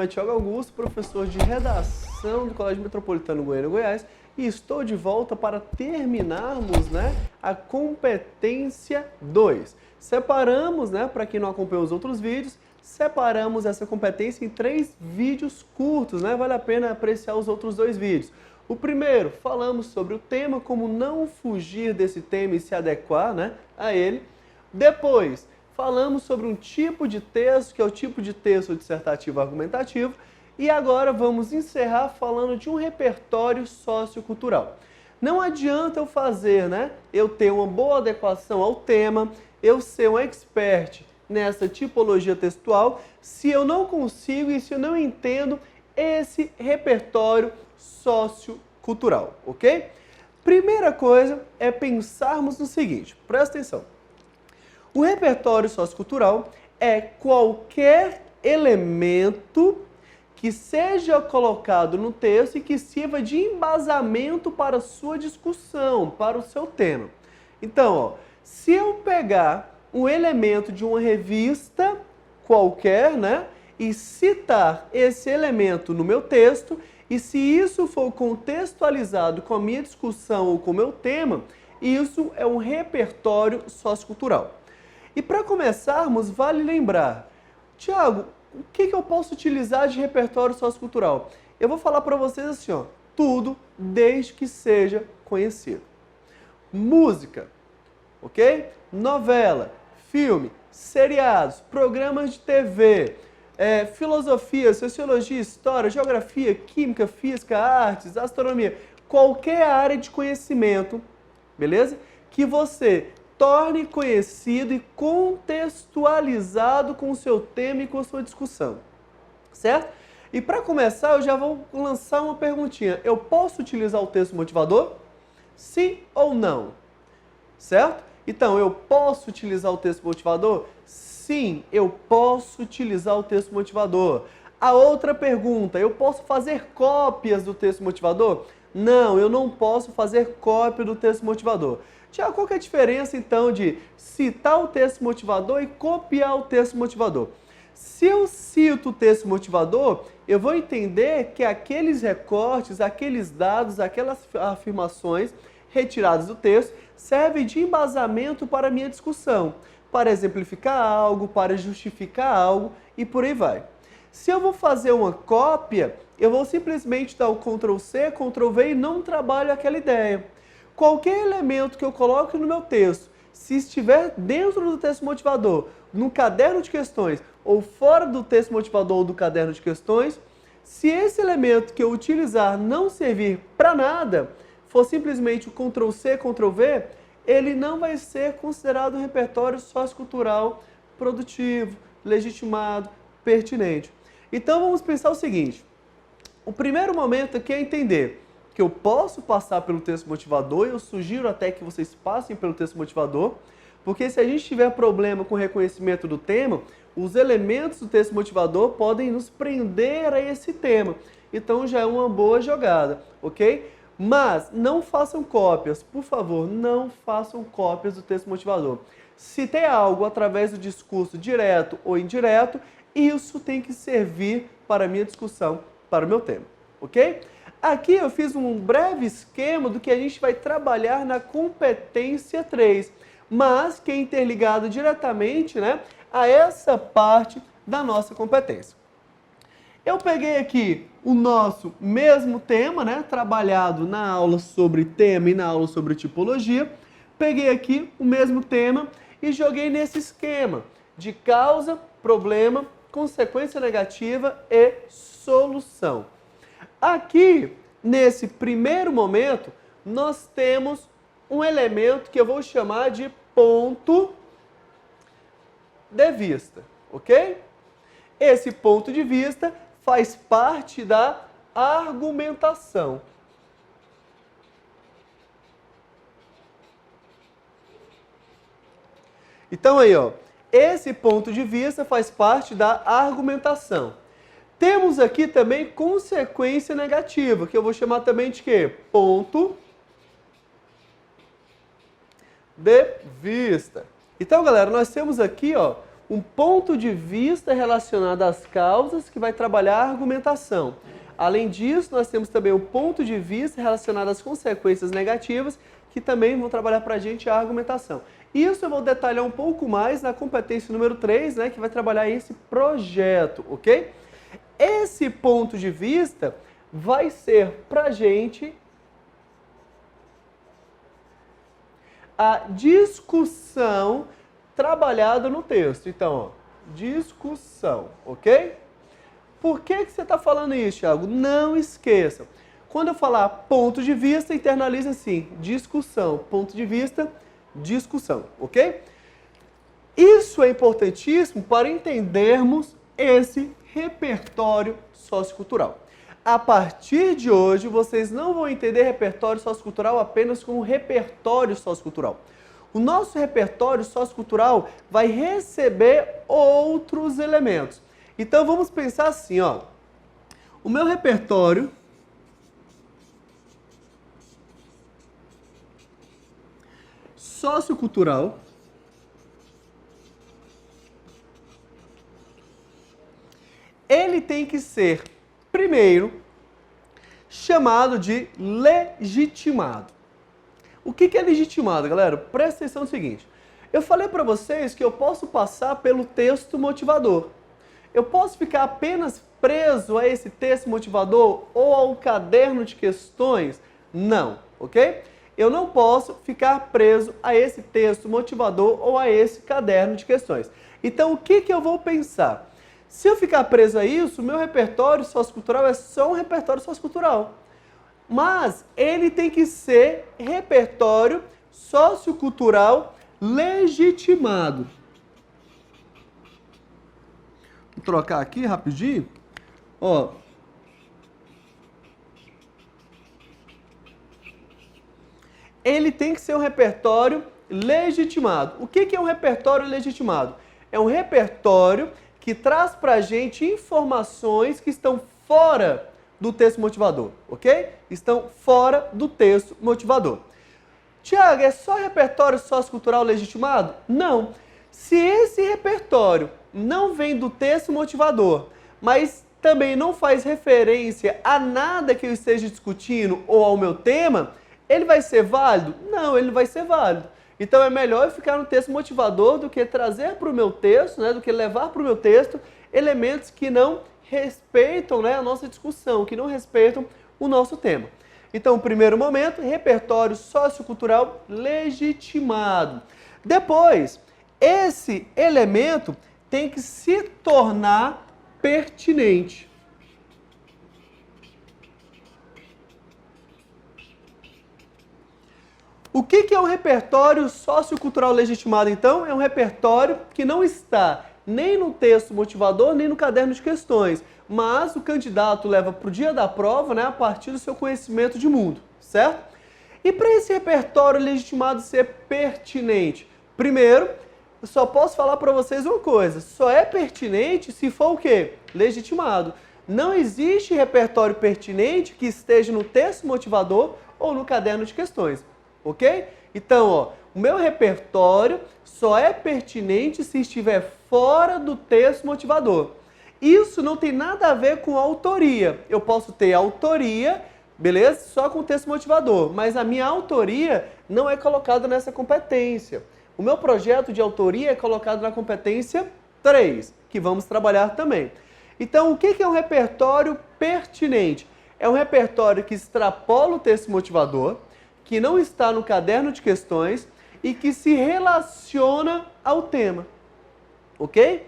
é Thiago Augusto, professor de redação do Colégio Metropolitano Goiânia, Goiás, e estou de volta para terminarmos, a competência 2. Separamos, para quem não acompanhou os outros vídeos, separamos essa competência em 3 vídeos curtos, vale a pena apreciar os outros 2 vídeos. O primeiro, falamos sobre o tema, como não fugir desse tema e se adequar, a ele. Depois, falamos sobre um tipo de texto, que é o tipo de texto dissertativo argumentativo. E agora vamos encerrar falando de um repertório sociocultural. Não adianta eu fazer, eu ter uma boa adequação ao tema, eu ser um expert nessa tipologia textual, se eu não consigo e se eu não entendo esse repertório sociocultural, ok? Primeira coisa é pensarmos no seguinte, presta atenção. O repertório sociocultural é qualquer elemento que seja colocado no texto e que sirva de embasamento para a sua discussão, para o seu tema. Então, se eu pegar um elemento de uma revista qualquer, e citar esse elemento no meu texto, e se isso for contextualizado com a minha discussão ou com o meu tema, isso é um repertório sociocultural. E para começarmos, vale lembrar, Tiago, o que eu posso utilizar de repertório sociocultural? Eu vou falar para vocês assim, tudo desde que seja conhecido. Música, ok? Novela, filme, seriados, programas de TV, filosofia, sociologia, história, geografia, química, física, artes, astronomia, qualquer área de conhecimento, beleza? Que você torne conhecido e contextualizado com o seu tema e com a sua discussão, certo? E para começar, eu já vou lançar uma perguntinha. Eu posso utilizar o texto motivador? Sim ou não? Certo? Então, eu posso utilizar o texto motivador? Sim, eu posso utilizar o texto motivador. A outra pergunta, eu posso fazer cópias do texto motivador? Não, eu não posso fazer cópia do texto motivador. Tiago, qual que é a diferença, então, de citar o texto motivador e copiar o texto motivador? Se eu cito o texto motivador, eu vou entender que aqueles recortes, aqueles dados, aquelas afirmações retiradas do texto servem de embasamento para a minha discussão, para exemplificar algo, para justificar algo e por aí vai. Se eu vou fazer uma cópia, eu vou simplesmente dar o Ctrl+C, Ctrl+V e não trabalho aquela ideia. Qualquer elemento que eu coloque no meu texto, se estiver dentro do texto motivador, no caderno de questões, ou fora do texto motivador ou do caderno de questões, se esse elemento que eu utilizar não servir para nada, for simplesmente o Ctrl+C, Ctrl+V, ele não vai ser considerado um repertório sociocultural produtivo, legitimado, pertinente. Então vamos pensar o seguinte, o primeiro momento aqui é entender que eu posso passar pelo texto motivador, e eu sugiro até que vocês passem pelo texto motivador, porque se a gente tiver problema com o reconhecimento do tema, os elementos do texto motivador podem nos prender a esse tema. Então já é uma boa jogada, ok? Mas não façam cópias, por favor, não façam cópias do texto motivador. Se tem algo através do discurso direto ou indireto, isso tem que servir para a minha discussão, para o meu tema, ok? Aqui eu fiz um breve esquema do que a gente vai trabalhar na competência 3, mas que é interligado diretamente a essa parte da nossa competência. Eu peguei aqui o nosso mesmo tema, trabalhado na aula sobre tema e na aula sobre tipologia. Peguei aqui o mesmo tema e joguei nesse esquema de causa, problema, consequência negativa e solução. Aqui, nesse primeiro momento, nós temos um elemento que eu vou chamar de ponto de vista, ok? Esse ponto de vista faz parte da argumentação. Então aí, esse ponto de vista faz parte da argumentação. Temos aqui também consequência negativa, que eu vou chamar também de quê? Ponto de vista. Então, galera, nós temos aqui um ponto de vista relacionado às causas que vai trabalhar a argumentação. Além disso, nós temos também o ponto de vista relacionado às consequências negativas, que também vão trabalhar para a gente a argumentação. Isso eu vou detalhar um pouco mais na competência número 3, né, que vai trabalhar esse projeto, ok? Esse ponto de vista vai ser para a gente a discussão trabalhada no texto. Então, ó, discussão, ok? Por que você está falando isso, Thiago? Não esqueça. Quando eu falar ponto de vista, internalize assim, discussão. Ponto de vista, discussão, ok? Isso é importantíssimo para entendermos esse repertório sociocultural. A partir de hoje, vocês não vão entender repertório sociocultural apenas como repertório sociocultural. O nosso repertório sociocultural vai receber outros elementos. Então vamos pensar assim, ó. O meu repertório sociocultural ele tem que ser, primeiro, chamado de legitimado. O que é legitimado, galera? Presta atenção no seguinte. Eu falei para vocês que eu posso passar pelo texto motivador. Eu posso ficar apenas preso a esse texto motivador ou ao caderno de questões? Não, ok? Eu não posso ficar preso a esse texto motivador ou a esse caderno de questões. Então, o que eu vou pensar? Se eu ficar preso a isso, o meu repertório sociocultural é só um repertório sociocultural. Mas ele tem que ser repertório sociocultural legitimado. Vou trocar aqui rapidinho. Ó. Ele tem que ser um repertório legitimado. O que é um repertório legitimado? É um repertório que traz para a gente informações que estão fora do texto motivador, ok? Estão fora do texto motivador. Tiago, é só repertório sociocultural legitimado? Não. Se esse repertório não vem do texto motivador, mas também não faz referência a nada que eu esteja discutindo ou ao meu tema, ele vai ser válido? Não, ele não vai ser válido. Então é melhor eu ficar no texto motivador do que trazer para o meu texto, né, do que levar para o meu texto elementos que não respeitam, né, a nossa discussão, que não respeitam o nosso tema. Então, primeiro momento, repertório sociocultural legitimado. Depois, esse elemento tem que se tornar pertinente. O que é um repertório sociocultural legitimado, então? É um repertório que não está nem no texto motivador, nem no caderno de questões, mas o candidato leva para o dia da prova, né, a partir do seu conhecimento de mundo, certo? E para esse repertório legitimado ser pertinente, primeiro, eu só posso falar para vocês uma coisa, só é pertinente se for o quê? Legitimado. Não existe repertório pertinente que esteja no texto motivador ou no caderno de questões. Ok? Então, ó, o meu repertório só é pertinente se estiver fora do texto motivador. Isso não tem nada a ver com autoria. Eu posso ter autoria, beleza? Só com o texto motivador, mas a minha autoria não é colocada nessa competência. O meu projeto de autoria é colocado na competência 3, que vamos trabalhar também. Então, o que é um repertório pertinente? É um repertório que extrapola o texto motivador, que não está no caderno de questões e que se relaciona ao tema, ok?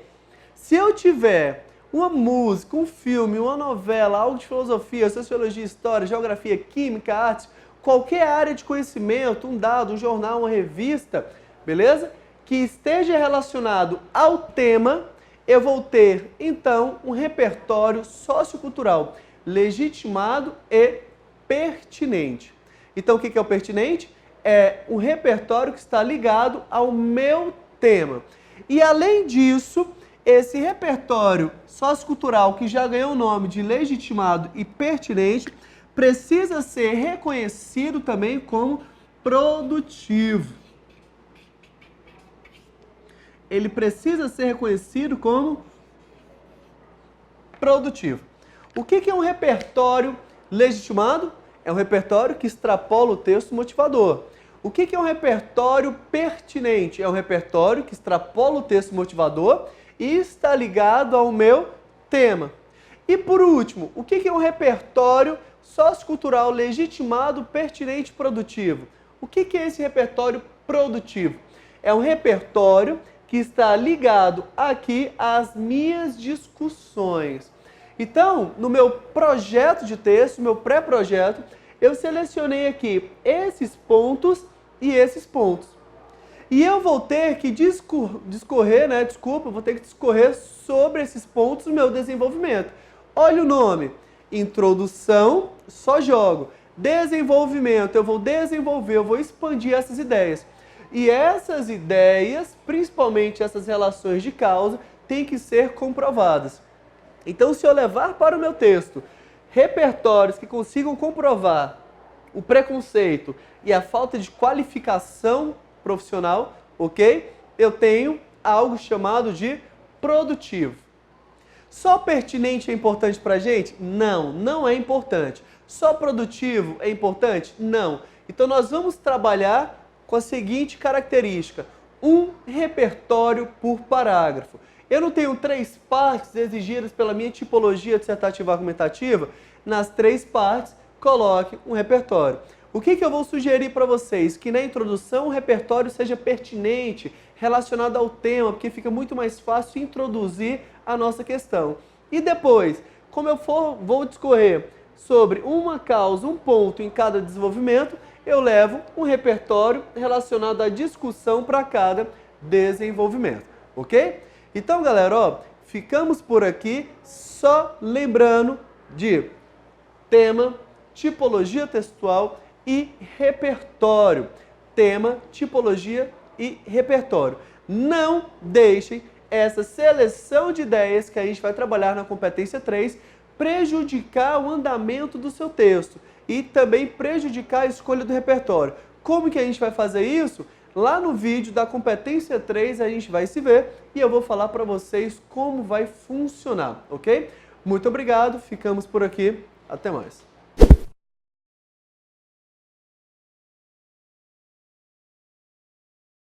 Se eu tiver uma música, um filme, uma novela, algo de filosofia, sociologia, história, geografia, química, artes, qualquer área de conhecimento, um dado, um jornal, uma revista, beleza? Que esteja relacionado ao tema, eu vou ter, então, um repertório sociocultural legitimado e pertinente. Então, o que é o pertinente? É um repertório que está ligado ao meu tema. E, além disso, esse repertório sociocultural, que já ganhou o nome de legitimado e pertinente, precisa ser reconhecido também como produtivo. ele precisa ser reconhecido como produtivo. O que é um repertório legitimado? É um repertório que extrapola o texto motivador. O que é um repertório pertinente? É um repertório que extrapola o texto motivador e está ligado ao meu tema. E por último, o que é um repertório sociocultural legitimado, pertinente e produtivo? O que é esse repertório produtivo? É um repertório que está ligado aqui às minhas discussões. Então, no meu projeto de texto, meu pré-projeto, eu selecionei aqui esses pontos e esses pontos. E eu vou ter que discorrer sobre esses pontos no meu desenvolvimento. Olha o nome, introdução, só jogo. Desenvolvimento, eu vou desenvolver, eu vou expandir essas ideias. E essas ideias, principalmente essas relações de causa, têm que ser comprovadas. Então, se eu levar para o meu texto repertórios que consigam comprovar o preconceito e a falta de qualificação profissional, ok? Eu tenho algo chamado de produtivo. Só pertinente é importante para a gente? Não, não é importante. Só produtivo é importante? Não. Então, nós vamos trabalhar com a seguinte característica: um repertório por parágrafo. Eu não tenho 3 partes exigidas pela minha tipologia dissertativa argumentativa. Nas 3 partes, coloque um repertório. O que eu vou sugerir para vocês? Que na introdução o repertório seja pertinente, relacionado ao tema, porque fica muito mais fácil introduzir a nossa questão. E depois, como eu vou discorrer sobre uma causa, um ponto em cada desenvolvimento, eu levo um repertório relacionado à discussão para cada desenvolvimento, ok? Então, galera, ó, ficamos por aqui só lembrando de tema, tipologia textual e repertório. Tema, tipologia e repertório. Não deixem essa seleção de ideias que a gente vai trabalhar na competência 3 prejudicar o andamento do seu texto e também prejudicar a escolha do repertório. Como que a gente vai fazer isso? Lá no vídeo da competência 3 a gente vai se ver e eu vou falar para vocês como vai funcionar, ok? Muito obrigado, ficamos por aqui, até mais.